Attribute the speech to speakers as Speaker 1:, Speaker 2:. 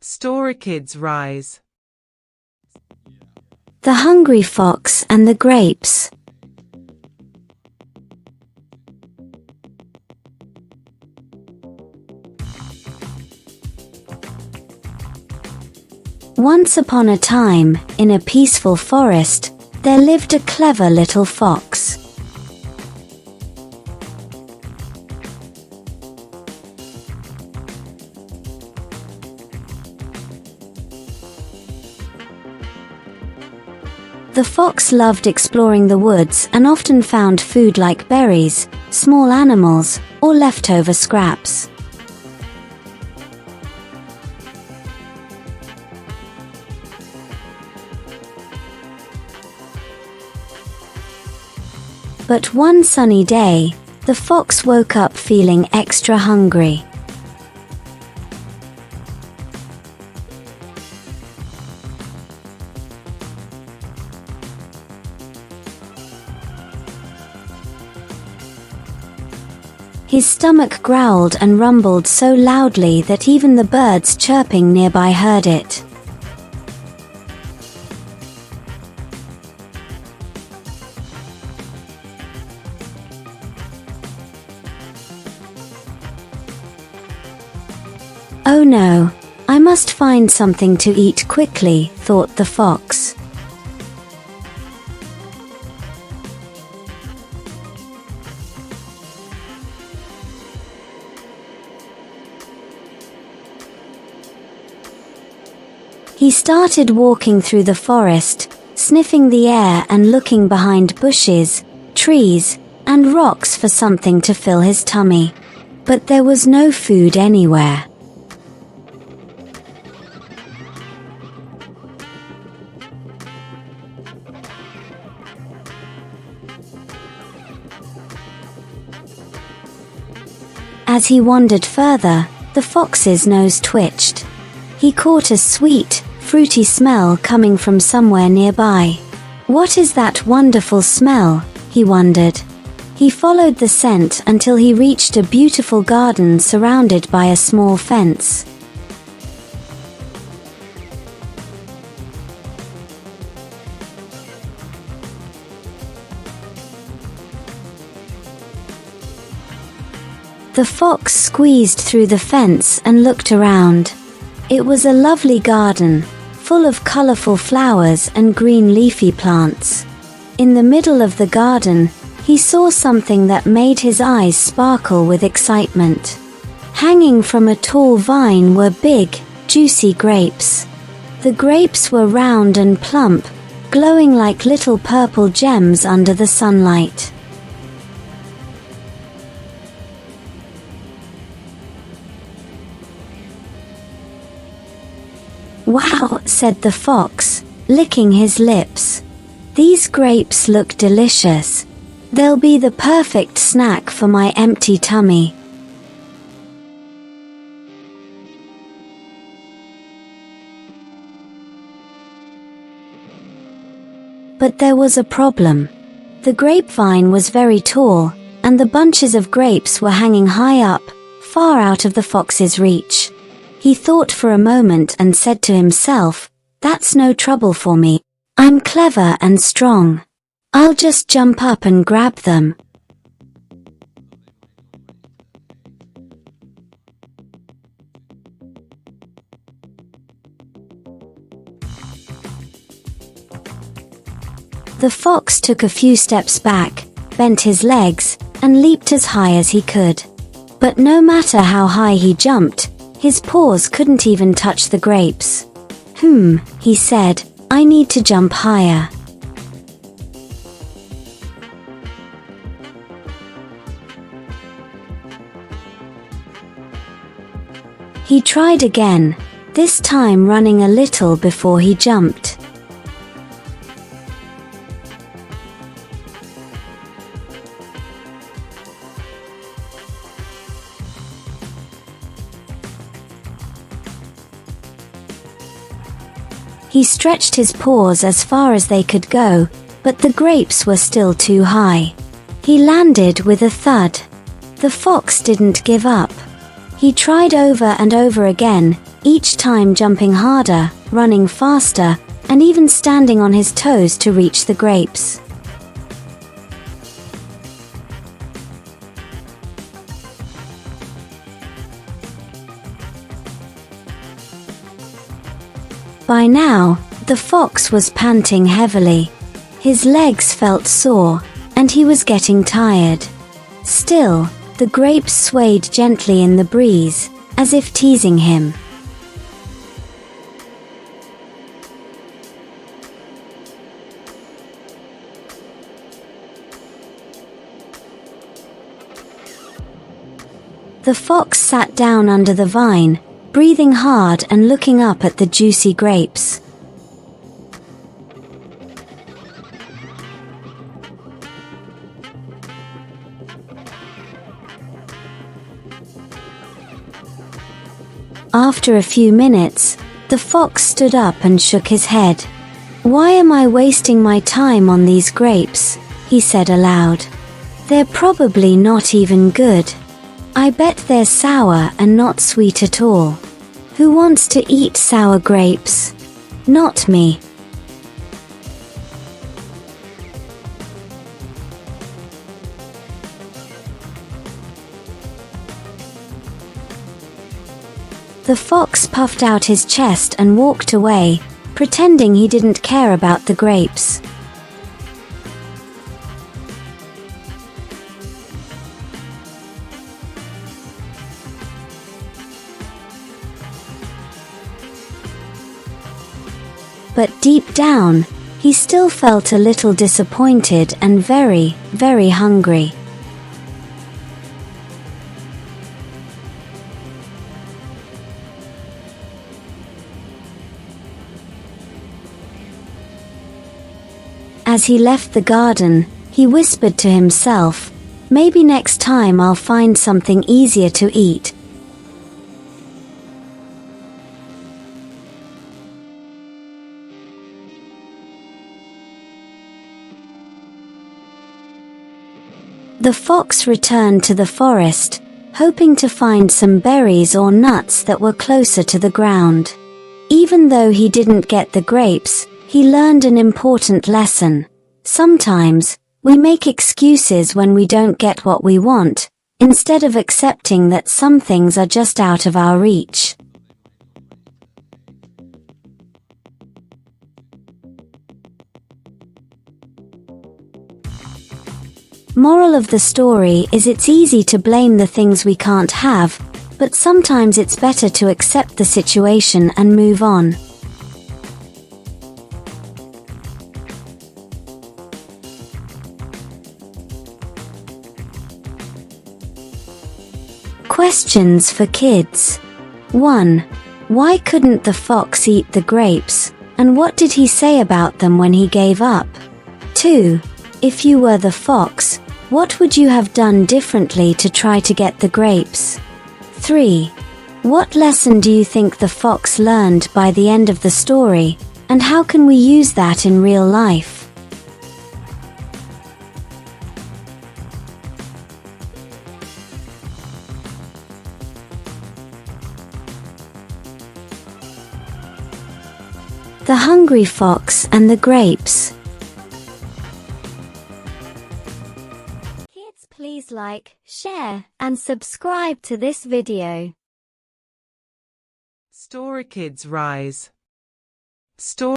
Speaker 1: Story Kids Rise.
Speaker 2: The Hungry Fox and the Grapes. Once upon a time, in a peaceful forest, there lived a clever little fox. The fox loved exploring the woods and often found food like berries, small animals, or leftover scraps. But one sunny day, the fox woke up feeling extra hungry. His stomach growled and rumbled so loudly that even the birds chirping nearby heard it. "Oh no, I must find something to eat quickly," thought the fox. He started walking through the forest, sniffing the air and looking behind bushes, trees, and rocks for something to fill his tummy. But there was no food anywhere. As he wandered further, the fox's nose twitched. He caught a sweet, fruity smell coming from somewhere nearby. "What is that wonderful smell?" he wondered. He followed the scent until he reached a beautiful garden surrounded by a small fence. The fox squeezed through the fence and looked around. It was a lovely garden, full of colorful flowers and green leafy plants. In the middle of the garden, he saw something that made his eyes sparkle with excitement. Hanging from a tall vine were big, juicy grapes. The grapes were round and plump, glowing like little purple gems under the sunlight. "Wow," said the fox, licking his lips. "These grapes look delicious. They'll be the perfect snack for my empty tummy." But there was a problem. The grapevine was very tall, and the bunches of grapes were hanging high up, far out of the fox's reach. He thought for a moment and said to himself, "That's no trouble for me. I'm clever and strong. I'll just jump up and grab them." The fox took a few steps back, bent his legs, and leaped as high as he could. But no matter how high he jumped, his paws couldn't even touch the grapes. He said, "I need to jump higher." He tried again, this time running a little before he jumped. He stretched his paws as far as they could go, but the grapes were still too high. He landed with a thud. The fox didn't give up. He tried over and over again, each time jumping harder, running faster, and even standing on his toes to reach the grapes. By now, the fox was panting heavily. His legs felt sore, and he was getting tired. Still, the grapes swayed gently in the breeze, as if teasing him. The fox sat down under the vine, breathing hard and looking up at the juicy grapes. After a few minutes, the fox stood up and shook his head. "Why am I wasting my time on these grapes?" he said aloud. "They're probably not even good. I bet they're sour and not sweet at all. Who wants to eat sour grapes? Not me." The fox puffed out his chest and walked away, pretending he didn't care about the grapes. But deep down, he still felt a little disappointed and very, very hungry. As he left the garden, he whispered to himself, "Maybe next time I'll find something easier to eat." The fox returned to the forest, hoping to find some berries or nuts that were closer to the ground. Even though he didn't get the grapes, he learned an important lesson. Sometimes, we make excuses when we don't get what we want, instead of accepting that some things are just out of our reach. Moral of the story is it's easy to blame the things we can't have, but sometimes it's better to accept the situation and move on. Questions for kids. 1. Why couldn't the fox eat the grapes, and what did he say about them when he gave up? 2. If you were the fox, what would you have done differently to try to get the grapes? 3. What lesson do you think the fox learned by the end of the story, and how can we use that in real life? The Hungry Fox and the Grapes. Kids, please like, share, and subscribe to this video.
Speaker 1: Story Kids Rise. Story